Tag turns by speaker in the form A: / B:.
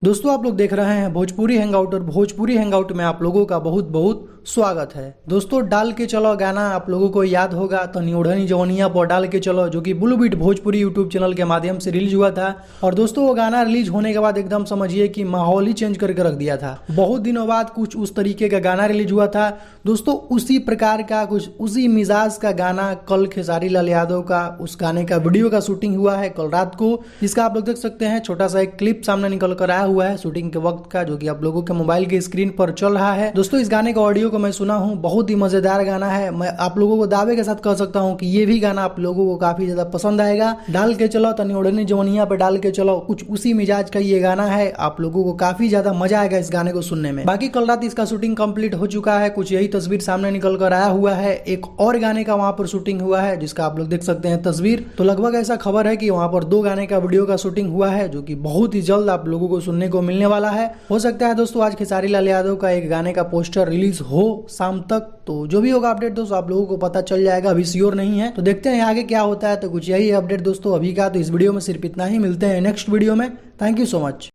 A: दोस्तों आप लोग देख रहे हैं भोजपुरी हैंगआउट और भोजपुरी हैंगआउट में आप लोगों का बहुत बहुत स्वागत है। दोस्तों डाल के चलो गाना आप लोगों को याद होगा तनी ओढ़नी जवनिया पर डाल के चलो, जो कि Blue Beat Bhojpuri YouTube channel के माध्यम से रिलीज हुआ था। और दोस्तों वो गाना रिलीज होने के बाद एकदम समझिए कि माहौल ही चेंज करके रख दिया था। बहुत दिनों बाद कुछ उस तरीके का गाना रिलीज हुआ था दोस्तों, उसी प्रकार का कुछ उसी मिजाज का गाना कल खेसारी लाल यादव का उस गाने का वीडियो का शूटिंग हुआ है कल रात को, जिसका आप लोग देख सकते हैं। छोटा सा एक क्लिप सामने निकल कर आया हुआ है शूटिंग के वक्त का, जो कि आप लोगों के मोबाइल के स्क्रीन पर चल रहा है। दोस्तों इस गाने का ऑडियो को मैं सुना हूं, बहुत ही मजेदार गाना है। मैं आप लोगों को दावे के साथ कह सकता हूं कि ये भी गाना आप लोगों को काफी ज्यादा पसंद आएगा। डाल के चलो तनी ओढ़नी जवनिया पे डाल के चलो, कुछ उसी मिजाज का ये गाना है। आप लोगों को काफी ज्यादा मजा आएगा इस गाने को सुनने में। बाकी कल रात इसका शूटिंग कंप्लीट हो चुका है, कुछ यही तस्वीर सामने निकल कर आया हुआ है। एक और गाने का वहां पर शूटिंग हुआ है जिसका आप लोग देख सकते हैं तस्वीर। तो लगभग ऐसा खबर है कि वहां पर 2 गाने का वीडियो का शूटिंग हुआ है, जो कि बहुत ही जल्द आप लोगों को सुनने को मिलने वाला है। हो सकता है दोस्तों आज खेसारी लाल यादव का एक गाने का पोस्टर रिलीज हो शाम तक। तो जो भी होगा अपडेट दोस्तों आप लोगों को पता चल जाएगा, अभी श्योर नहीं है। तो देखते हैं आगे क्या होता है। तो कुछ यही अपडेट दोस्तों अभी का। तो इस वीडियो में सिर्फ इतना ही, मिलते हैं नेक्स्ट वीडियो में। Thank you so much.